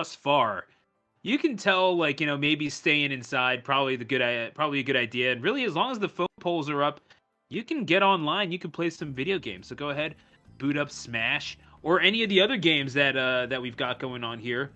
thus far, you can tell, like, maybe staying inside probably a good idea. And really, as long as the phone polls are up, you can get online. You can play some video games. So go ahead, boot up Smash or any of the other games that we've got going on here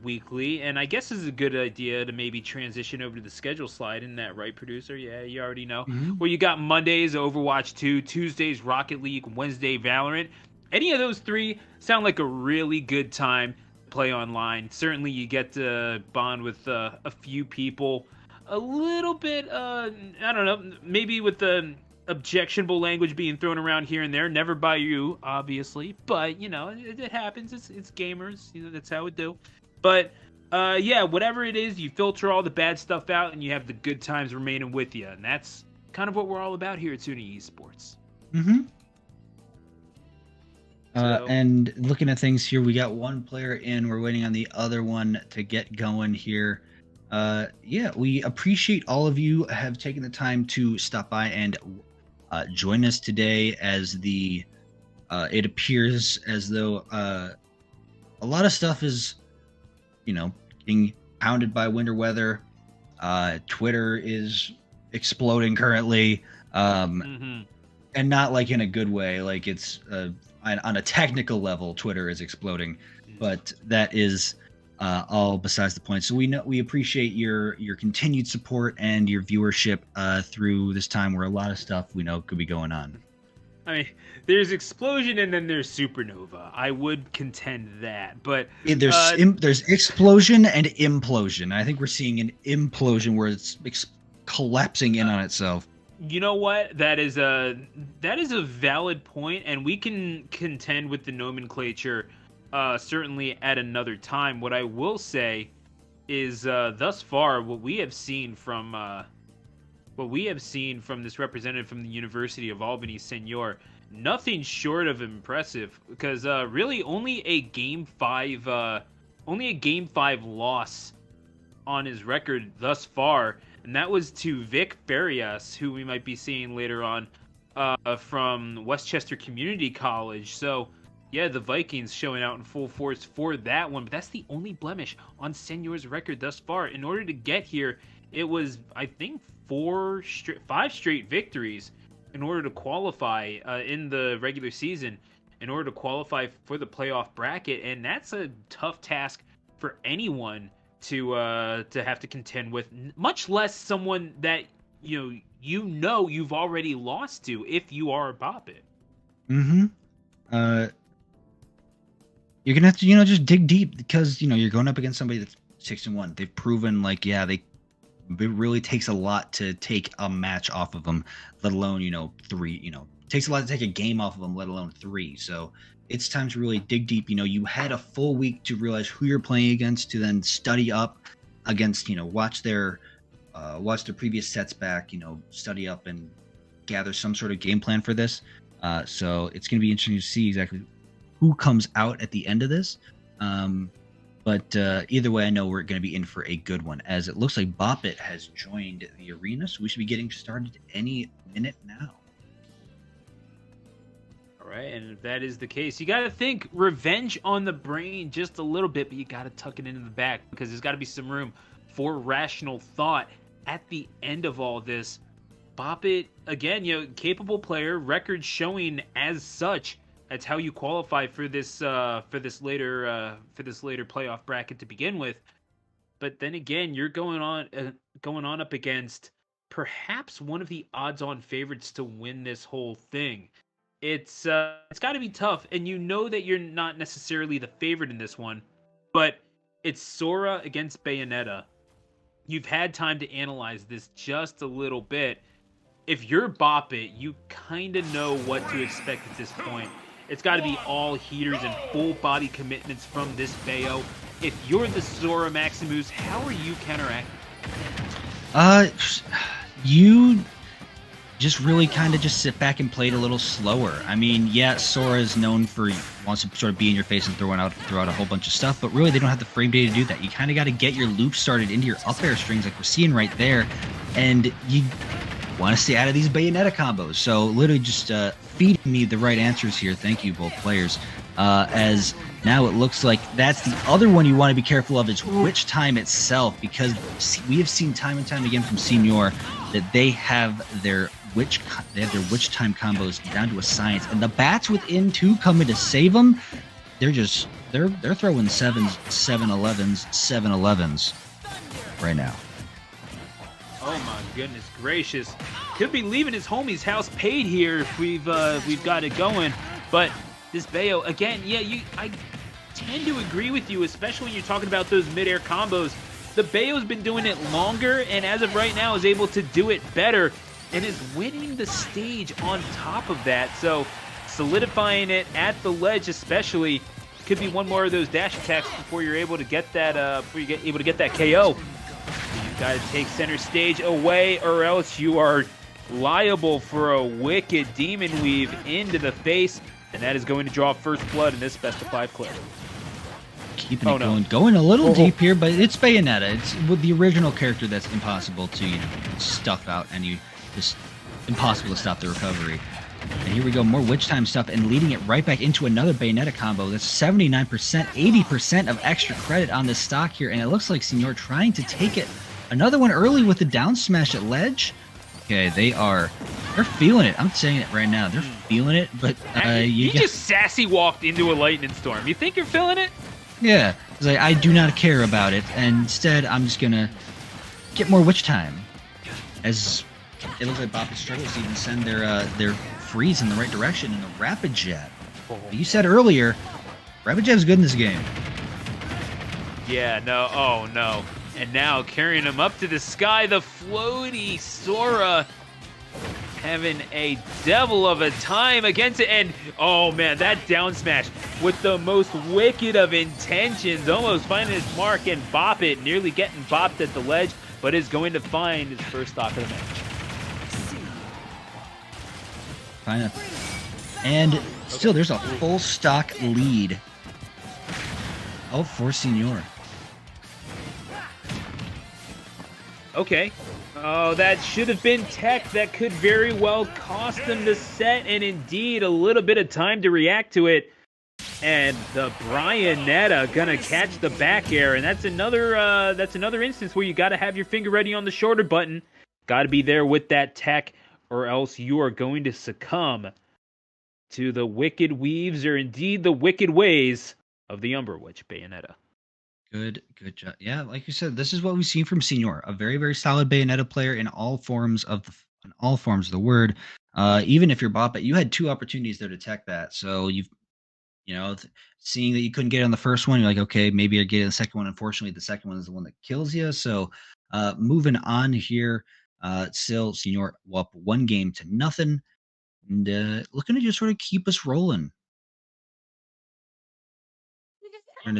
weekly. And I guess this is a good idea to maybe transition over to the schedule slide. Isn't that right, producer? Yeah, you already know. Mhm. Well, you got Mondays Overwatch 2, Tuesdays Rocket League, Wednesday Valorant. Any of those three sound like a really good time to play online. Certainly, you get to bond with a few people. A little bit, I don't know, maybe with the objectionable language being thrown around here and there. Never by you, obviously, but it happens. It's gamers. That's how it do. But yeah, whatever it is, you filter all the bad stuff out, and you have the good times remaining with you, and that's kind of what we're all about here at SUNY Esports. Mhm. So, And looking at things here, we got one player in. We're waiting on the other one to get going here. Yeah, we appreciate all of you have taken the time to stop by and join us today. As it appears as though a lot of stuff is, being pounded by winter weather. Twitter is exploding currently, mhm. and not like in a good way. Like it's on a technical level, Twitter is exploding, but that is all besides the point. So we appreciate your continued support and your viewership through this time where a lot of stuff we know could be going on. I mean, there's explosion and then there's supernova. I would contend that, but There's explosion and implosion. I think we're seeing an implosion where it's collapsing in on itself. you know what? That is a valid point, and we can contend with the nomenclature certainly at another time. What I will say is, thus far, what we have seen from this representative from the University of Albany, Senor, nothing short of impressive. Because really, only a game 5 loss on his record thus far, and that was to Vic Farias, who we might be seeing later on from Westchester Community College. So yeah, the Vikings showing out in full force for that one, but that's the only blemish on Senor's record thus far. In order to get here, it was, I think, 5 straight victories in order to qualify in the regular season, in order to qualify for the playoff bracket, and that's a tough task for anyone to have to contend with, much less someone that you've already lost to if you are a Boppet. Mm-hmm. You're gonna have to, just dig deep, because you're going up against somebody that's 6-1. They've proven, like, yeah, it really takes a lot to take a match off of them, let alone 3. It takes a lot to take a game off of them, let alone 3. So it's time to really dig deep. You had a full week to realize who you're playing against, to then study up against, watch their previous sets back, study up and gather some sort of game plan for this. So it's going to be interesting to see exactly who comes out at the end of this. But either way, I know we're going to be in for a good one, as it looks like Boppet has joined the arena. So we should be getting started any minute now. All right, and if that is the case, you got to think revenge on the brain just a little bit, but you got to tuck it into the back, because there's got to be some room for rational thought at the end of all this. Boppet, again, capable player, record showing as such. That's how you qualify for this later playoff bracket to begin with. But then again, you're going on up against perhaps one of the odds-on favorites to win this whole thing. It's got to be tough, and you know that you're not necessarily the favorite in this one, but it's Sora against Bayonetta. You've had time to analyze this just a little bit. If you're Boppet, you kind of know what to expect at this point. It's got to be all heaters and full body commitments from this Bayo. If you're the Sora Maximus, how are you counteracting? You just really kind of just sit back and play it a little slower. I mean, yeah, Sora is known for wants to sort of be in your face and throw out a whole bunch of stuff, but really they don't have the frame data to do that. You kind of got to get your loop started into your up air strings, like we're seeing right there, and you want to stay out of these Bayonetta combos. So literally just feeding me the right answers here. Thank you, both players. As Now it looks like that's the other one you want to be careful of is Witch Time itself, because we have seen time and time again from Senior that they have their Witch Time combos down to a science, and the bats within 2 coming to save them. They're throwing 7s, 7-11s, 7-11s right now. Oh my goodness gracious! Could be leaving his homie's house paid here if we've got it going, but this Bayo again. Yeah, I tend to agree with you, especially when you're talking about those mid-air combos. The Bayo's been doing it longer, and as of right now is able to do it better, and is winning the stage on top of that. So solidifying it at the ledge, especially, could be one more of those dash attacks before you're able to get that KO. You've got to take center stage away, or else you are liable for a wicked demon weave into the face, and that is going to draw first blood in this best of 5 clip. Keeping it going a little deep here, but it's Bayonetta. It's with the original character that's impossible to stuff out, and just impossible to stop the recovery. And here we go, more Witch Time stuff, and leading it right back into another Bayonetta combo. That's 79%, 80% of extra credit on this stock here, and it looks like Senior trying to take it. Another one early with the down smash at ledge. Okay, they're feeling it. I'm saying it right now. They're feeling it, but you just sassy walked into a lightning storm. You think you're feeling it? Yeah, it's like, I do not care about it, and instead I'm just gonna get more Witch Time. As it looks like Bop struggles to even send their freeze in the right direction in a Rapid Jet. You said earlier, Rapid Jet's good in this game. Yeah, no, oh no. And now carrying him up to the sky, the floaty Sora having a devil of a time against it. And oh man, that down smash with the most wicked of intentions, almost finding his mark and bop it, nearly getting bopped at the ledge, but is going to find his first stock of the match. And still, there's a full stock lead. Oh, for Senior. Okay. Oh, that should have been tech. That could very well cost them the set, and indeed a little bit of time to react to it. And the Bayonetta gonna catch the back air, and that's another instance where you got to have your finger ready on the shorter button. Got to be there with that tech, or else you are going to succumb to the wicked weaves, or indeed the wicked ways of the Umber Witch Bayonetta. Good job. Yeah, like you said, this is what we've seen from Senior, a very, very solid Bayonetta player in all forms of the word. Even if you're bop it, you had 2 opportunities there to tech that. So seeing that you couldn't get it on the first one, you're like, okay, maybe I get it on the second one. Unfortunately, the second one is the one that kills you. So moving on here, still Senior up 1-0, and looking to just sort of keep us rolling. I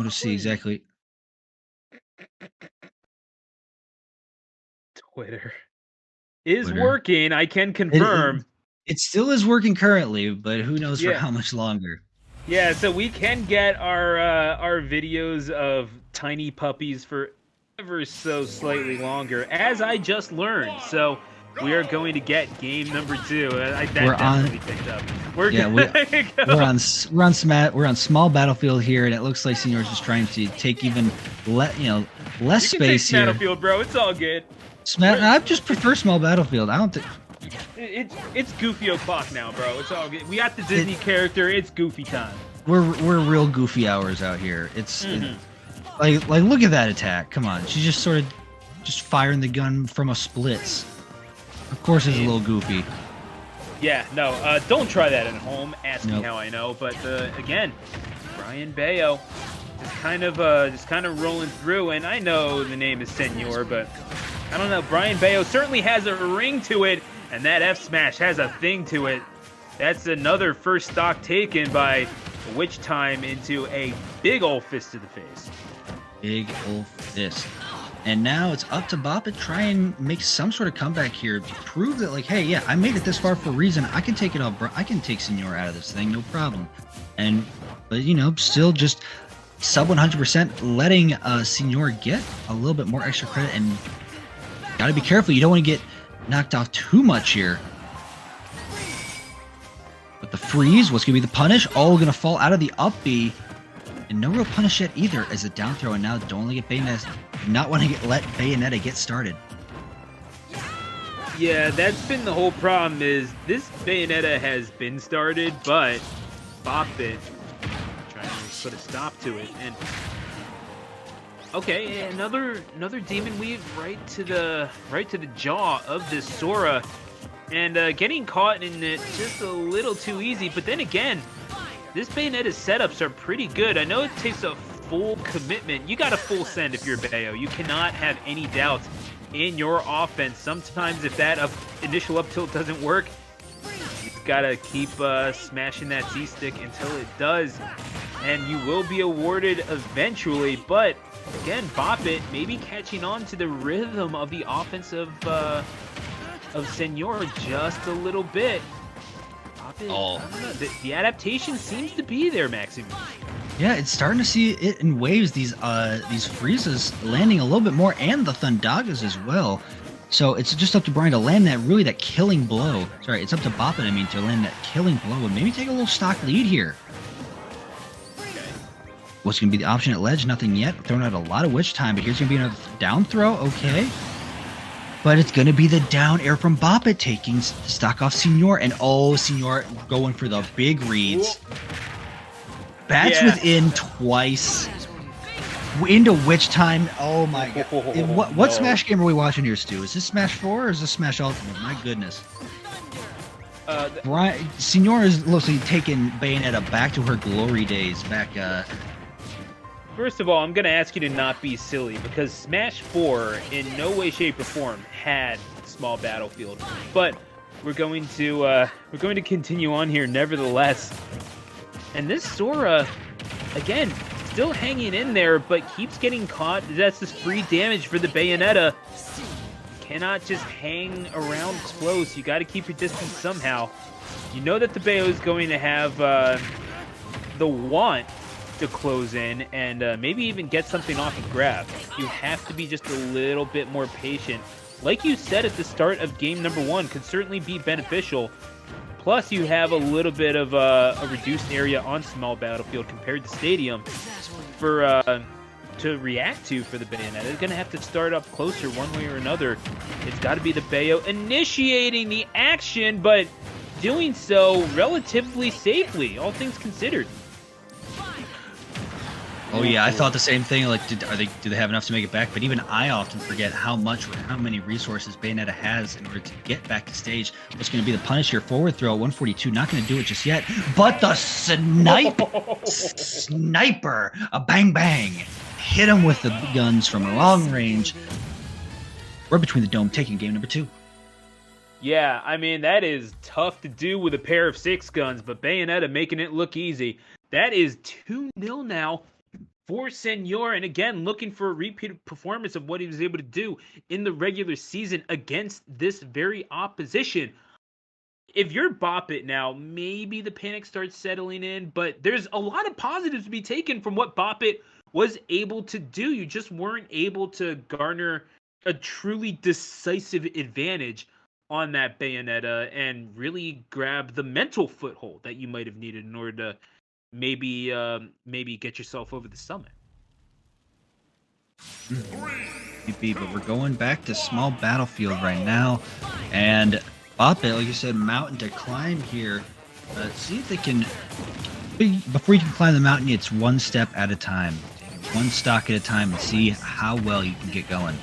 want to see exactly. Twitter is working. I can confirm. It still is working currently, but who knows for how much longer. Yeah, so we can get our videos of tiny puppies for ever so slightly longer, as I just learned. So we are going to get game number 2. We're on small battlefield here, and it looks like Senior's just trying to take even less space here. Battlefield, bro. It's all good. I just prefer small battlefield. I don't think it's Goofy o'clock now, bro. It's all good. We got the Disney character. It's Goofy time. We're real Goofy hours out here. It's like look at that attack. Come on, she's just sort of just firing the gun from a splits. Of course, it's a little goofy. Yeah, no, don't try that at home. Ask me how I know. But again, Brian Bayo just kind of rolling through. And I know the name is Senor, but I don't know. Brian Bayo certainly has a ring to it, and that F smash has a thing to it. That's another first stock taken by Witch Time into a big ol' fist to the face. Big ol' fist. And now it's up to Bop to try and make some sort of comeback here to prove that, like, hey, yeah, I made it this far for a reason. I can take it off. I can take Senior out of this thing, no problem. But still just sub 100%, letting Senior get a little bit more extra credit, and gotta be careful. You don't want to get knocked off too much here. But the freeze, what's going to be the punish? All going to fall out of the up B. And no real punish yet either as a down throw. And now don't let Bayonetta, not want to let Bayonetta get started. Yeah, that's been the whole problem is this Bayonetta has been started, but Bop It trying to put a stop to it. And okay, another demon weave right to the jaw of this Sora. And getting caught in it just a little too easy. But then again, this Bayonetta's setups are pretty good. I know it takes a full commitment. You got a full send if you're Bayo. You cannot have any doubts in your offense. Sometimes if that initial up tilt doesn't work, you've got to keep smashing that Z-stick until it does. And you will be awarded eventually. But again, Bop It maybe catching on to the rhythm of the offense of Senor just a little bit. Oh. I don't know. The adaptation seems to be there, Maxime. Yeah, it's starting to see it in waves. These freezes landing a little bit more, and the Thundagas as well. So it's just up to Brian to land that killing blow. Sorry, it's up to Bop It, to land that killing blow and maybe take a little stock lead here. Okay. What's going to be the option at ledge? Nothing yet. Throwing out a lot of witch time, but here's going to be another down throw. Okay. But it's going to be the down air from Bop It taking stock off Senor. And Senor going for the big reads. Bats within twice. Into witch time. Oh my god. What Smash game are we watching here, Stu? Is this Smash 4 or is this Smash Ultimate? My goodness. Senor is literally taking Bayonetta back to her glory days. First of all, I'm going to ask you to not be silly because Smash 4 in no way, shape, or form had small battlefield. But we're going to continue on here nevertheless. And this Sora, again, still hanging in there, but keeps getting caught. That's just free damage for the Bayonetta. Cannot just hang around close. You got to keep your distance somehow. You know that the Bayo is going to have the want to close in and maybe even get something off and grab. You have to be just a little bit more patient. Like you said at the start of game number 1, could certainly be beneficial. Plus, you have a little bit of a reduced area on small battlefield compared to Stadium for to react to for the Bayonetta. They're going to have to start up closer one way or another. It's got to be the Bayo initiating the action, but doing so relatively safely, all things considered. Oh yeah, I thought the same thing. Like, do they have enough to make it back? But even I often forget how many resources Bayonetta has in order to get back to stage. What's going to be the punish here? Forward throw, 142. Not going to do it just yet. But the sniper, a bang bang, hit him with the guns from long range. We're between the dome, taking game number 2. Yeah, that is tough to do with a pair of 6 guns, but Bayonetta making it look easy. That is 2-0 now for Senor, and again, looking for a repeat performance of what he was able to do in the regular season against this very opposition. If you're Bop It now, maybe the panic starts settling in, but there's a lot of positives to be taken from what Bop It was able to do. You just weren't able to garner a truly decisive advantage on that Bayonetta and really grab the mental foothold that you might have needed in order to maybe get yourself over the summit. But we're going back to small battlefield right now, and Bop It, like you said, mountain to climb here. See if they can. Before you can climb the mountain, it's one step at a time, one stock at a time, and see how well you can get going.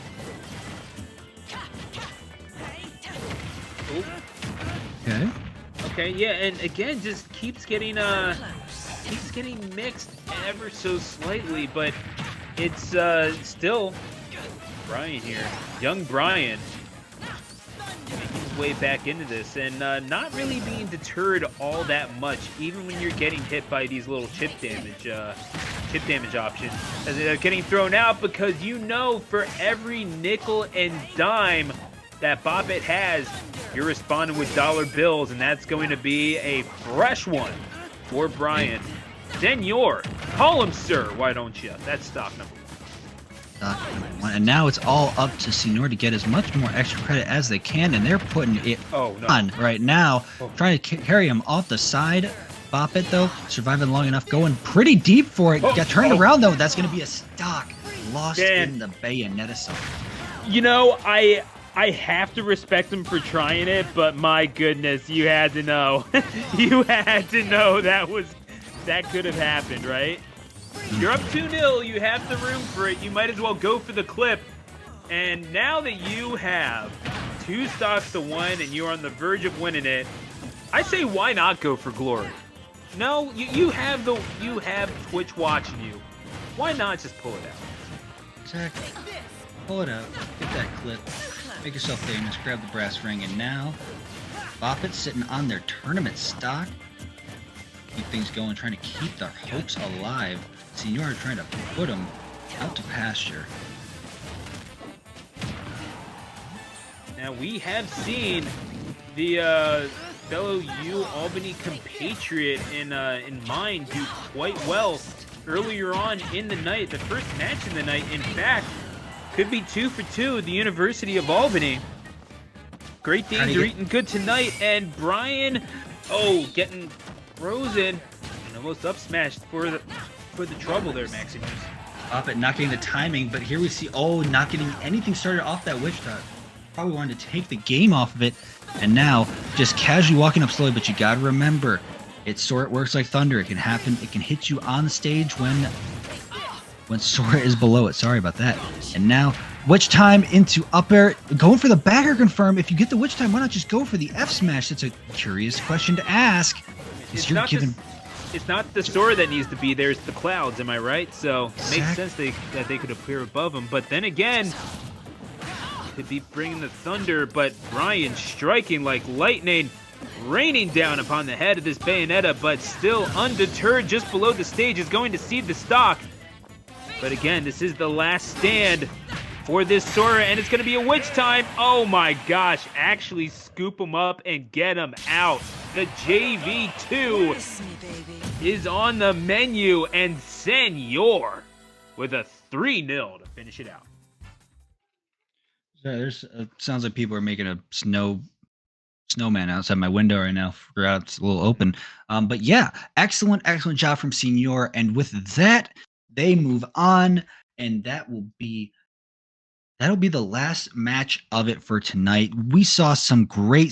Okay, yeah, and again, just keeps getting mixed ever so slightly, but it's still Brian here, young Brian, making his way back into this, and not really being deterred all that much, even when you're getting hit by these little chip damage options, as they're getting thrown out, because for every nickel and dime that Bop It has, you're responding with dollar bills, and that's going to be a fresh one for Brian. Senor, call him sir, why don't you? That's stock number 1. And now it's all up to Senior to get as much more extra credit as they can, and they're putting it on right now, trying to carry him off the side. Bop it, though, surviving long enough, going pretty deep for it. Got turned around, though. That's going to be a stock lost in the Bayonetta side. You know, I have to respect him for trying it, but my goodness, you had to know. You had to know that could have happened, right? You're up 2-0. You have the room for it. You might as well go for the clip. And now that you have 2 stocks to 1 and you're on the verge of winning it, I say why not go for glory? No, you have Twitch watching you. Why not just pull it out? Exactly. Pull it out. Get that clip. Make yourself famous. Grab the brass ring. And now, Bop It sitting on their tournament stock. Keep things going, trying to keep their hopes alive. Senior trying to put them out to pasture. Now we have seen the fellow UAlbany compatriot in mine do quite well earlier on in the night. The first match in the night, in fact, could be 2 for 2. The University of Albany. Great Danes are eating good tonight, and Brian, getting frozen and almost up smashed for the trouble there, Maximus. Bop It not getting the timing, but here we see not getting anything started off that witch dart. Probably wanted to take the game off of it, and now just casually walking up slowly. But you gotta remember, it works like thunder. It can happen. It can hit you on the stage when Sora is below it. Sorry about that. And now witch time into up air, going for the back air confirm. If you get the witch time, why not just go for the F smash? That's a curious question to ask. It's not the Sora that needs to be there, it's the clouds, am I right? So it makes sense that they could appear above them. But then again, could be bringing the thunder, but Brian striking like lightning, raining down upon the head of this Bayonetta, but still undeterred just below the stage, is going to cede the stock. But again, this is the last stand for this Sora, and it's going to be a witch time. Oh my gosh, actually scoop him up and get him out. The JV2 is on the menu, and Senor with a 3-0 to finish it out. There's sounds like people are making a snowman outside my window right now. Forgot it's a little open. But yeah, excellent job from Senior. And with that, they move on, and that'll be the last match of it for tonight. We saw some great